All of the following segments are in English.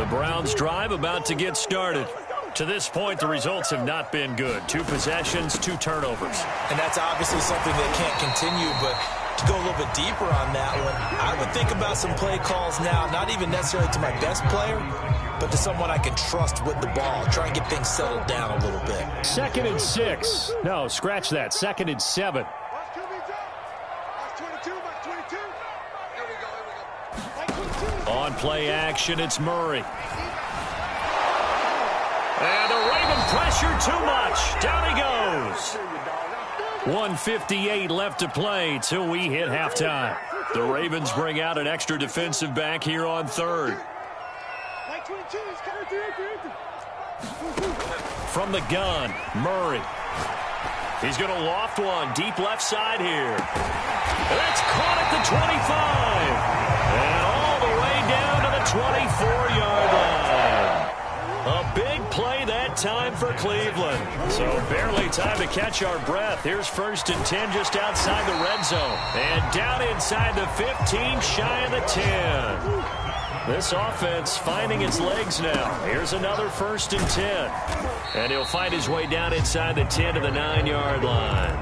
The Browns drive about to get started. To this point, the results have not been good. 2 possessions, 2 turnovers. And that's obviously something that can't continue, but to go a little bit deeper on that one, I would think about some play calls now, not even necessarily to my best player, but to someone I can trust with the ball. Try and get things settled down a little bit. 2nd and 6. No, scratch that. 2nd and 7. On play action, it's Murray. And the Raven pressure too much. Down he goes. 1:58 left to play till we hit halftime. The Ravens bring out an extra defensive back here on 3rd. From the gun, Murray. He's going to loft one deep left side here. That's caught at the 25. And all the way down to the 24-yard line. A big play that time for Cleveland. So barely time to catch our breath. Here's 1st and 10 just outside the red zone. And down inside the 15, shy of the 10. This offense finding its legs now. Here's another 1st and 10. And he'll find his way down inside the 10 to the 9-yard line.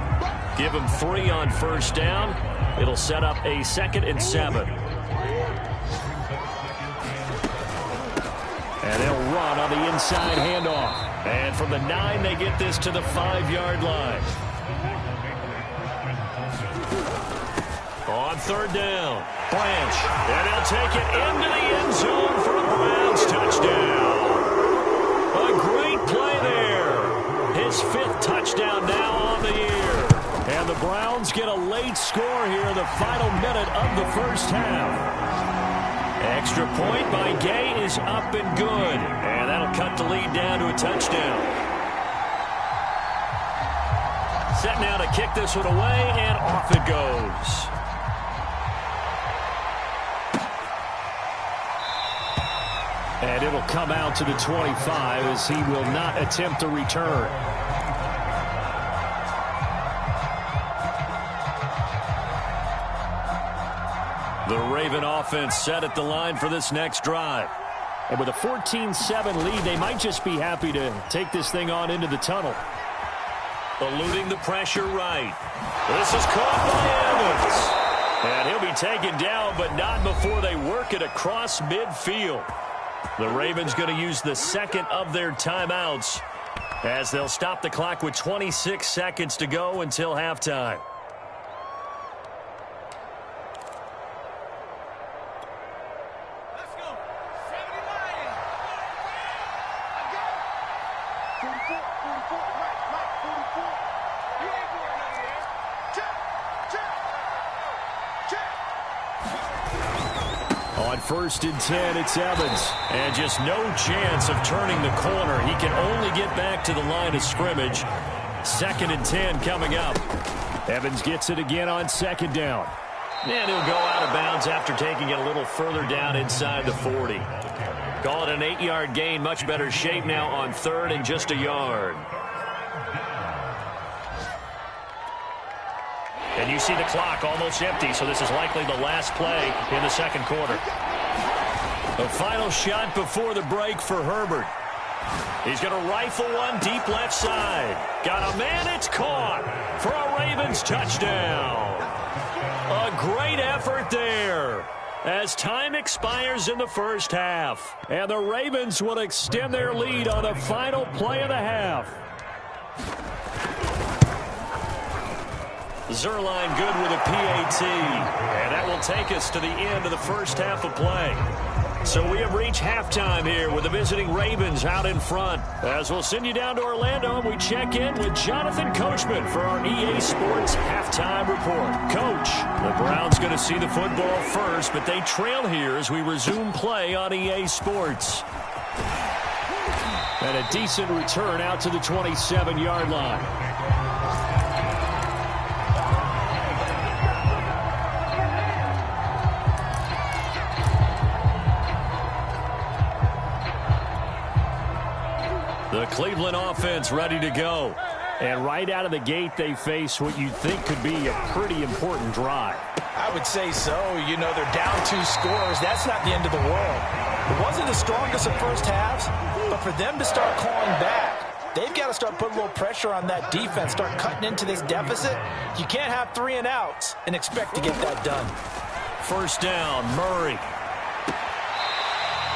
Give him 3 on 1st down. It'll set up a 2nd and 7. And they'll run on the inside handoff. And from the 9, they get this to the 5-yard line. On 3rd down, Branch. And he'll take it into the end zone for a Browns touchdown. A great play there. His 5th touchdown now on the year. And the Browns get a late score here in the final minute of the 1st half. Extra point by Gay is up and good. And that'll cut the lead down to a touchdown. Set now to kick this one away, and off it goes. And it'll come out to the 25 as he will not attempt a return. The Raven offense set at the line for this next drive. And with a 14-7 lead, they might just be happy to take this thing on into the tunnel. Eluding the pressure right. This is caught by Evans. And he'll be taken down, but not before they work it across midfield. The Ravens going to use the 2nd of their timeouts as they'll stop the clock with 26 seconds to go until halftime. On 1st and 10, it's Evans. And just no chance of turning the corner. He can only get back to the line of scrimmage. 2nd and 10 coming up. Evans gets it again on 2nd down. And he'll go out of bounds after taking it a little further down inside the 40. Call it an 8-yard gain. Much better shape now on 3rd and just a yard. And you see the clock almost empty, so this is likely the last play in the 2nd quarter. A final shot before the break for Herbert. He's going to rifle one deep left side. Got a man, it's caught for a Ravens touchdown. A great effort there as time expires in the 1st half. And the Ravens will extend their lead on the final play of the half. Zuerlein good with a PAT. And that will take us to the end of the 1st half of play. So we have reached halftime here with the visiting Ravens out in front. As we'll send you down to Orlando, and we check in with Jonathan Coachman for our EA Sports Halftime Report. Coach, the Browns going to see the football first, but they trail here as we resume play on EA Sports. And a decent return out to the 27-yard line. The Cleveland offense ready to go. And right out of the gate, they face what you think could be a pretty important drive. I would say so. You know, they're down 2 scores. That's not the end of the world. It wasn't the strongest of first halves, but for them to start clawing back, they've got to start putting a little pressure on that defense, start cutting into this deficit. You can't have 3 and outs and expect to get that done. First down, Murray.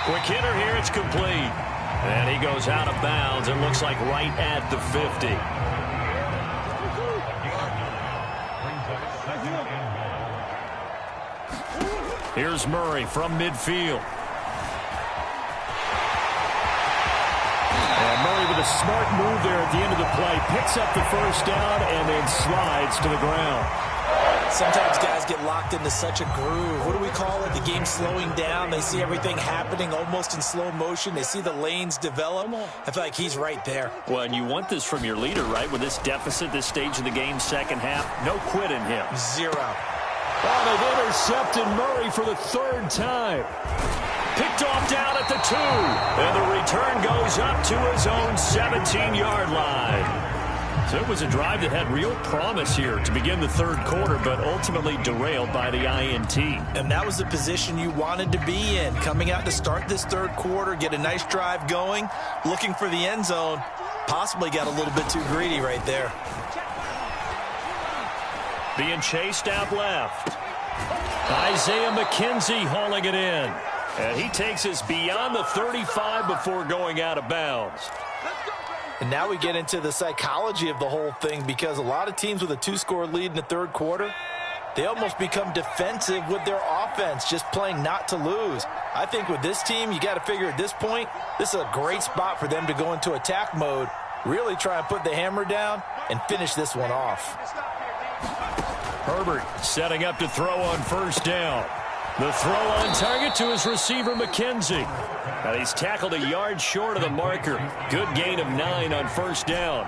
Quick hitter here, it's complete. And he goes out of bounds. It looks like right at the 50. Here's Murray from midfield. And Murray with a smart move there at the end of the play. Picks up the first down and then slides to the ground. Sometimes guys get locked into such a groove. What do we call it? The game slowing down. They see everything happening almost in slow motion. They see the lanes develop. I feel like he's right there. Well, and you want this from your leader, right? With this deficit, this stage of the game, second half, no quit in him. 0. Oh, they've intercepted Murray for the 3rd time. Picked off down at the 2. And the return goes up to his own 17-yard line. So it was a drive that had real promise here to begin the 3rd quarter, but ultimately derailed by the INT. And that was the position you wanted to be in. Coming out to start this 3rd quarter, get a nice drive going, looking for the end zone. Possibly got a little bit too greedy right there. Being chased out left. Isaiah McKenzie hauling it in. And he takes us beyond the 35 before going out of bounds. And now we get into the psychology of the whole thing, because a lot of teams with a 2-score lead in the 3rd quarter, they almost become defensive with their offense, just playing not to lose. I think with this team, you got to figure at this point, this is a great spot for them to go into attack mode, really try and put the hammer down and finish this one off. Herbert setting up to throw on first down. The throw on target to his receiver, McKenzie. And he's tackled a yard short of the marker. Good gain of 9 on first down.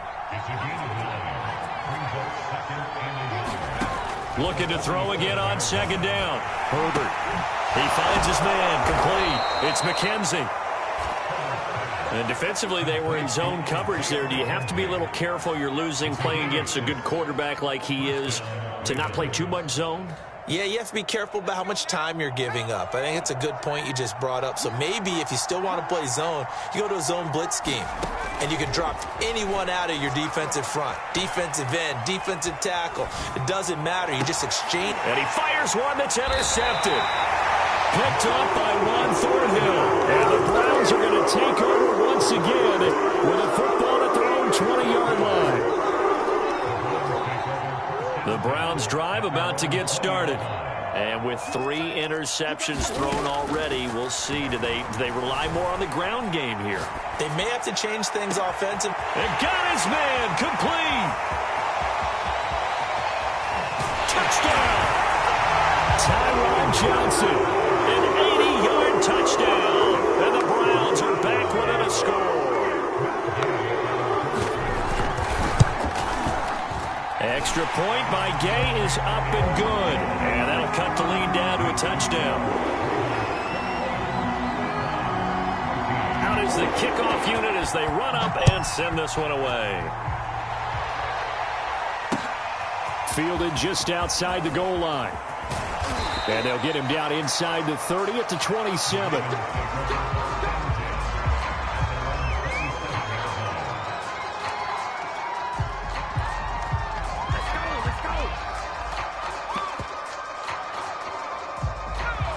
Looking to throw again on second down. Herbert. He finds his man. Complete. It's McKenzie. And defensively, they were in zone coverage there. Do you have to be a little careful? You're losing, playing against a good quarterback like he is, to not play too much zone? Yeah, you have to be careful about how much time you're giving up. I think it's a good point you just brought up. So maybe if you still want to play zone, you go to a zone blitz scheme. And you can drop anyone out of your defensive front. Defensive end, defensive tackle. It doesn't matter. You just exchange. And he fires one that's intercepted. Picked up by Juan Thornhill. And the Browns are going to take over once again with a football at their own 20-yard line. The Browns drive about to get started. And with 3 interceptions thrown already, we'll see. Do they rely more on the ground game here? They may have to change things offensive. And got his man. Complete. Touchdown. Tyron Johnson. An 80-yard touchdown. And the Browns are back within a score. Extra point by Gay is up and good. And that'll cut the lead down to a touchdown. Out is the kickoff unit as they run up and send this one away. Fielded just outside the goal line. And they'll get him down inside the 30 at the 27.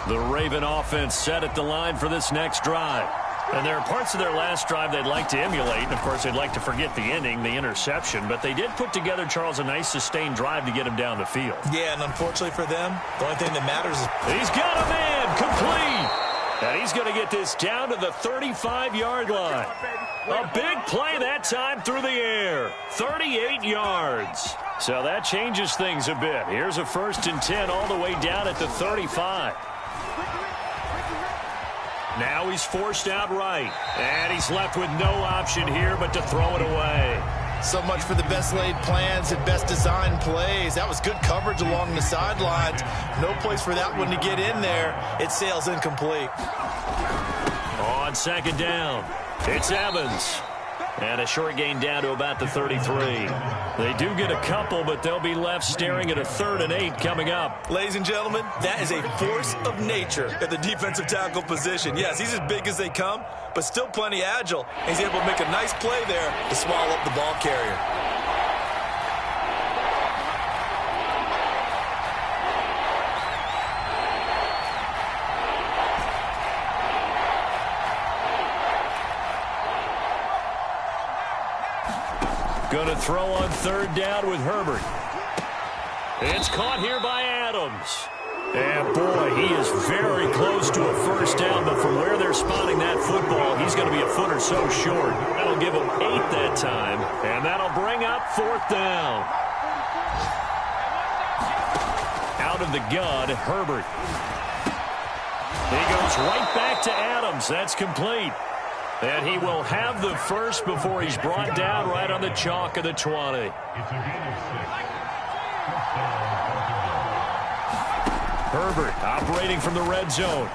The Raven offense set at the line for this next drive. And there are parts of their last drive they'd like to emulate. And, of course, they'd like to forget the ending, the interception. But they did put together, Charles, a nice sustained drive to get him down the field. Yeah, and unfortunately for them, the only thing that matters is... He's got a man. Complete. And he's going to get this down to the 35-yard line. A big play that time through the air. 38 yards. So that changes things a bit. Here's a 1st and 10 all the way down at the 35. Now he's forced out right. And he's left with no option here but to throw it away. So much for the best laid plans and best designed plays. That was good coverage along the sidelines. No place for that one to get in there. It sails incomplete. On second down, it's Evans. And a short gain down to about the 33. They do get a couple, but they'll be left staring at a 3rd and 8 coming up. Ladies and gentlemen, that is a force of nature at the defensive tackle position. Yes, he's as big as they come, but still plenty agile. He's able to make a nice play there to swallow up the ball carrier. Going to throw on 3rd down with Herbert. It's caught here by Adams. And boy, he is very close to a 1st down, but from where they're spotting that football, he's going to be a foot or so short. That'll give him 8 that time, and that'll bring up 4th down. Out of the gun, Herbert. He goes right back to Adams. That's complete. And he will have the first before he's brought down right on the chalk of the 20. Herbert operating from the red zone.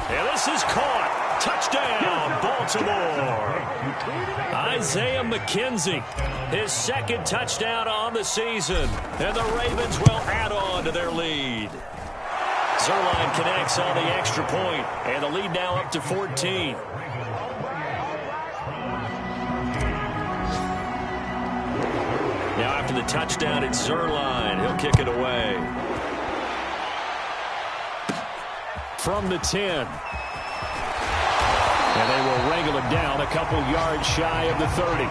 And this is caught. Touchdown, Baltimore. Isaiah McKenzie, his 2nd touchdown on the season. And the Ravens will add on to their lead. Zuerlein connects on the extra point, and the lead now up to 14. Now after the touchdown, it's Zuerlein. He'll kick it away. From the 10. And they will wrangle him down a couple yards shy of the 30.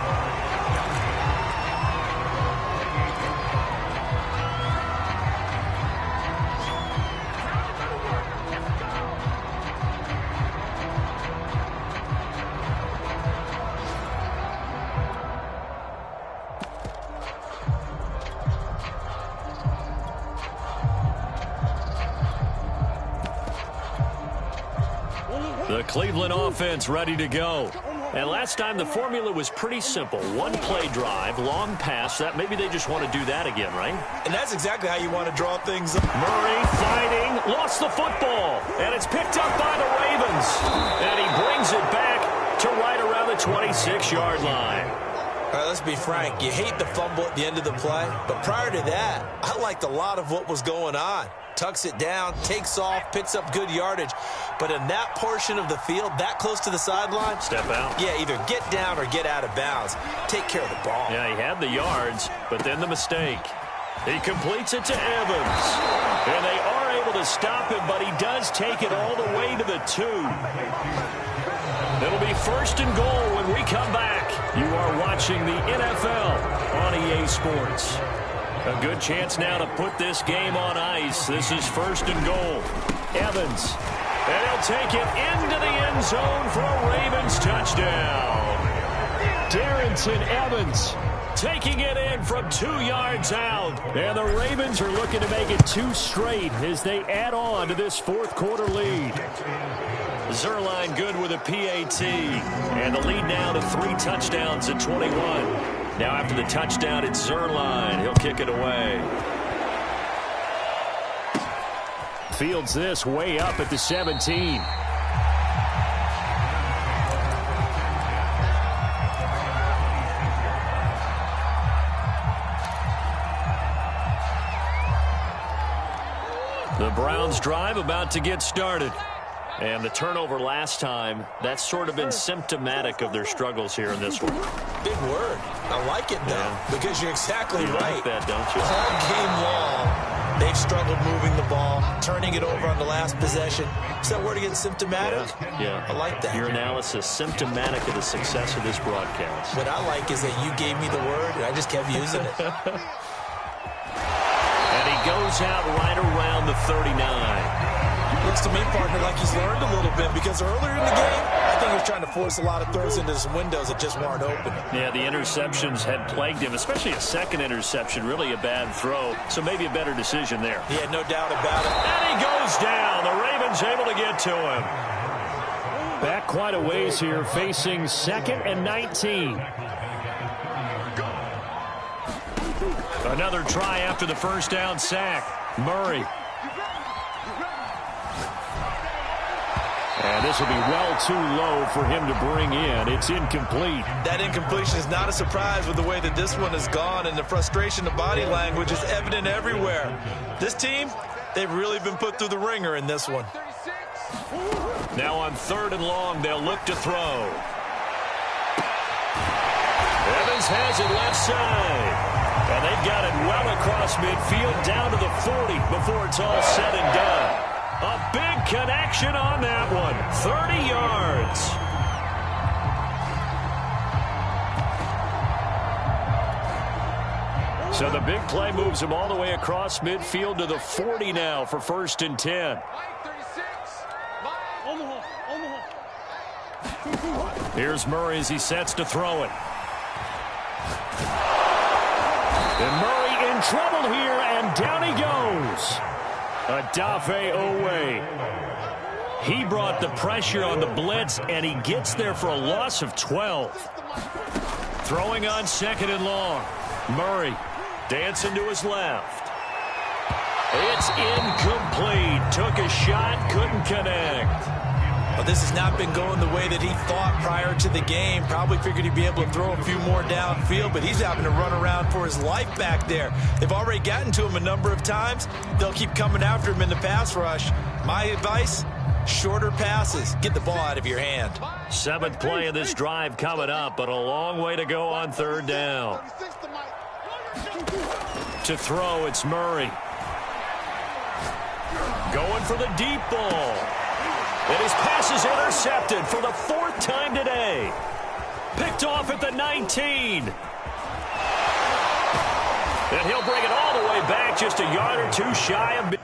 The Cleveland offense ready to go. And last time the formula was pretty simple. 1 play drive, long pass. That maybe they just want to do that again, right? And that's exactly how you want to draw things up. Murray fighting, lost the football. And it's picked up by the Ravens. And he brings it back to right around the 26-yard line. All right, let's be frank. You hate the fumble at the end of the play. But prior to that, I liked a lot of what was going on. Tucks it down, takes off, picks up good yardage. But in that portion of the field, that close to the sideline, step out. Yeah, either get down or get out of bounds. Take care of the ball. Yeah, he had the yards, but then the mistake. He completes it to Evans. And they are able to stop him, but he does take it all the way to the 2. It'll be 1st and goal when we come back. You are watching the NFL on EA Sports. A good chance now to put this game on ice. This is 1st and goal. Evans. And he'll take it into the end zone for a Ravens touchdown. Darrynton Evans taking it in from 2 yards out. And the Ravens are looking to make it 2 straight as they add on to this 4th quarter lead. Zuerlein good with a PAT. And the lead now to 3 touchdowns at 21. Now after the touchdown, it's Zuerlein. He'll kick it away. Fields this way up at the 17. The Browns drive about to get started. And the turnover last time, that's sort of been symptomatic of their struggles here in this one. Big word. I like it, though, because you're exactly right. Like that, don't you? All game long, they've struggled moving the ball, turning it over on the last possession. Is that word again, symptomatic? Yeah. I like that. Your analysis, symptomatic of the success of this broadcast. What I like is that you gave me the word, and I just kept using it. And he goes out right around the 39. Looks to me, partner, like he's learned a little bit because earlier in the game, I think he was trying to force a lot of throws into some windows that just weren't open. Yeah, the interceptions had plagued him, especially a second interception, really a bad throw. So maybe a better decision there. Yeah, no doubt about it. And he goes down. The Ravens able to get to him. Back quite a ways here, facing 2nd and 19. Another try after the first down sack. Murray. And And this will be well too low for him to bring in. It's incomplete. That incompletion is not a surprise with the way that this one has gone, and the frustration, the body language is evident everywhere. This team, they've really been put through the ringer in this one. Now on 3rd and long, they'll look to throw. Evans has it left side. And they've got it well across midfield down to the 40 before it's all said and done. A big connection on that one. 30 yards. So the big play moves him all the way across midfield to the 40 now for 1st and 10. Here's Murray as he sets to throw it. And Murray in trouble here, and down he goes. Odafe Oweh. He brought the pressure on the blitz, and he gets there for a loss of 12. Throwing on 2nd and long. Murray dancing to his left. It's incomplete. Took a shot, couldn't connect. Well, this has not been going the way that he thought prior to the game. Probably figured he'd be able to throw a few more downfield, but he's having to run around for his life back there. They've already gotten to him a number of times. They'll keep coming after him in the pass rush. My advice, shorter passes. Get the ball out of your hand. 7th play of this drive coming up, but a long way to go on 3rd down. To throw, it's Murray. Going for the deep ball. And his pass is intercepted for the 4th time today. Picked off at the 19. And he'll bring it all the way back, just a yard or two shy of...